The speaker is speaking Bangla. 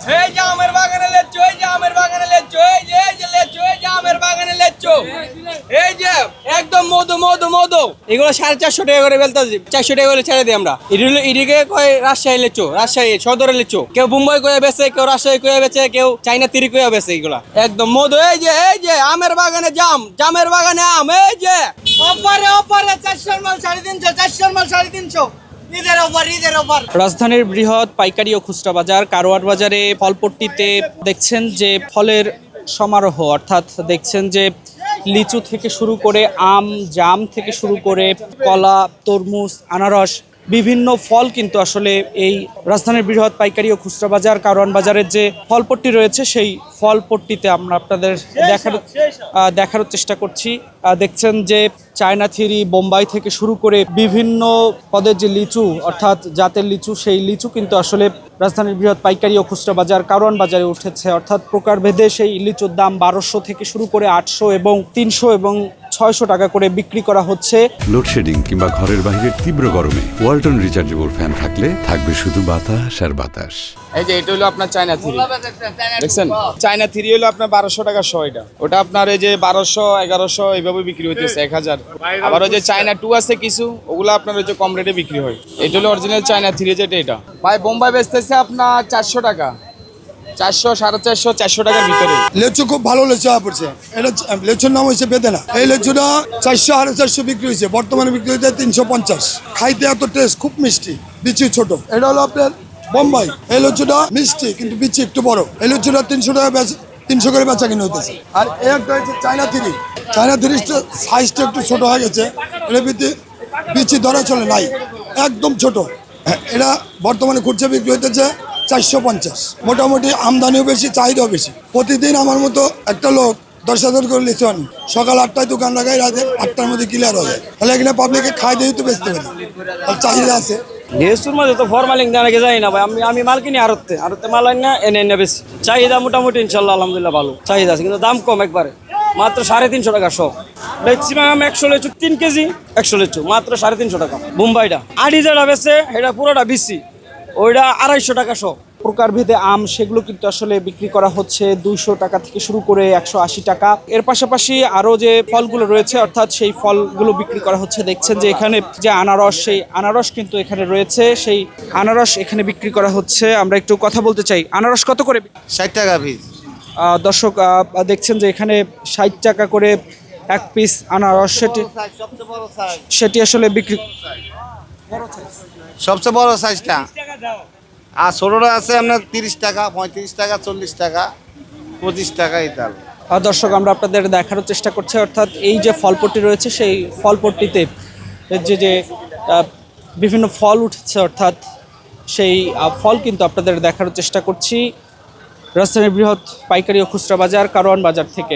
এই যে আমের বাগানে লেচু, এই যে আমের বাগানে লেচু, এই যে লেচু, এই যে আমের বাগানে লেচু, এই যে একদম মধু মধু মধু। এগুলো 450 টাকা করে বেলতেছি, 400 টাকা করে ছেড়ে দিই আমরা। এদিকে কয় রাজশাহী লেচু, রাজশাহী সদরের লেচু, কেউ মুম্বাই কয়ে বেচে, কেউ রাজশাহী কয়ে বেচে, কেউ চাইনা তিরি কয়ে বেচে। এগুলা একদম মধু। এই যে আমের বাগানে জাম, জামের বাগানে আম। এই যে অফারে 400 মাল 350, 400 মাল 350। রাজধানীর বৃহৎ পাইকারি ও খুচরা বাজার কারওয়ান বাজারে ফলপট্টিতে দেখছেন যে ফলের সমারোহ, অর্থাৎ দেখছেন যে লিচু থেকে শুরু করে আম, জাম থেকে শুরু করে কলা, তরমুজ, আনারস, বিভিন্ন ফল কিন্তু আসলে এই রাজধানীর বৃহৎ পাইকারি ও খুচরা বাজার কারওয়ান বাজারের যে ফলপট্টি রয়েছে সেই ফলপট্টিতে আমরা আপনাদের দেখার চেষ্টা করছি। দেখছেন যে চায়না থিরি, বোম্বাই থেকে শুরু করে বিভিন্ন পদের যে লিচু, অর্থাৎ জাতের লিচু, সেই লিচু কিন্তু আসলে রাজধানীর বৃহৎ পাইকারি ও খুচরা বাজার কারওয়ান বাজারে উঠেছে। অর্থাৎ প্রকারভেদে সেই লিচুর দাম 1200 থেকে শুরু করে 800 এবং 300 এবং 600 টাকা করে বিক্রি করা হচ্ছে। লোডশেডিং কিংবা ঘরের বাইরের তীব্র গরমে ওয়ালটন রিচার্জেবল ফ্যান থাকলে থাকবে শুধু বাতাস আর বাতাস। এই যে এটা হলো আপনার চায়না থ্রি, দেখছেন চায়না থ্রি হলো আপনার 1200 টাকা 100 এটা। ওটা আপনার এই যে 1200, 1100 এইভাবে বিক্রি হইতেছে 1000। আবার ওই যে চায়না টু আছে কিছু, ওগুলো আপনার ওই যে কম রেটে বিক্রি হয়। এটা হলো অরিজিনাল চায়না থ্রি, যেটা এটা ভাই বোম্বাই বেচতেছে আপনার 400 টাকা, 400, 450, 400 টাকার ভিতরে। লেচু খুব ভালো লেচু পড়ছে। এটা লেচুর নাম হচ্ছে বেদেনা। এই লেচুটা 400, 450 বিক্রি হয়েছে, বর্তমানে বিক্রি হয়েছে 350। খাইতে এত টেস্ট, খুব মিষ্টি, বিচি ছোট। এটা হলো আপনার বোম্বাই। এই লেচুটা মিষ্টি কিন্তু বিচি একটু বড়। এই লেচুটা 300 টাকা 300 করে বেচা কিনে হইতেছে। আর এই একটা হচ্ছে চায়না থ্রি। চায়না থ্রি সাইজটা একটু ছোট হয়ে গেছে, এর ভিতরে বিচি ধরা চলে নাই, একদম ছোট। এটা বর্তমানে খুচরা বিক্রি হইতেছে 450। মোটামুটি আমদানিও বেশি, চাহিদাও বেশি। প্রতিদিন আমার মতো একটা লোক 10,000 করে লিচু আনি। সকাল 8টায় দোকান লাগাই, রাতে 8টার মধ্যে ক্লিয়ার হয়ে যায়। তাহলে এখানে পাবলিকে খাই দিয়ে তো বেচতে পারি, আর চাহিদা আছে। লিচুর মধ্যে তো ফরমালিং দেওয়া নাকি যাই না ভাই। আমি মাল কিনি আড়তে মাল আনি না, এনে বেশি। চাহিদা মোটামুটি ইনশাল্লাহ আলহামদুলিল্লাহ ভালো চাহিদা আছে, কিন্তু দাম কম একবারে, মাত্র 350 টাকা শো। ম্যাক্সিমাম 100 লেচু 3 কেজি, 100 লেচু মাত্র 350 টাকা। মুম্বাইটা আড়ি যেটা বেছে এটা পুরোটা বিসি, ওইটা 250 টাকা শো। প্রকারভেদে আম সেগুলো কিন্তু আসলে বিক্রি করা হচ্ছে 200 টাকা থেকে শুরু করে 180 টাকা। এর পাশাপাশি আরও যে ফলগুলো রয়েছে, অর্থাৎ সেই ফলগুলো বিক্রি করা হচ্ছে। দেখছেন যে এখানে যে আনারস, সেই আনারস কিন্তু এখানে রয়েছে, সেই আনারস এখানে বিক্রি করা হচ্ছে। আমরা একটু কথা বলতে চাই, আনারস কত করে? 60 টাকা পিস। দর্শক দেখছেন যে এখানে 60 টাকা করে এক পিস আনারস, সেটি আসলে বিক্রি। সবচেয়ে বড় সাইজটা, আর ছোটটা আছে আপনার 30 টাকা, 35 টাকা, 40 টাকা, 25 টাকা এটা। দর্শক আমরা আপনাদের দেখানোর চেষ্টা করছি, অর্থাৎ এই যে ফলপট্টি রয়েছে সেই ফলপট্টিতে যে বিভিন্ন ফল উঠছে, অর্থাৎ সেই ফল কিন্তু আপনাদের দেখানোর চেষ্টা করছি রাজধানীর বৃহৎ পাইকারি ও খুচরা বাজার কারওয়ান বাজার থেকে।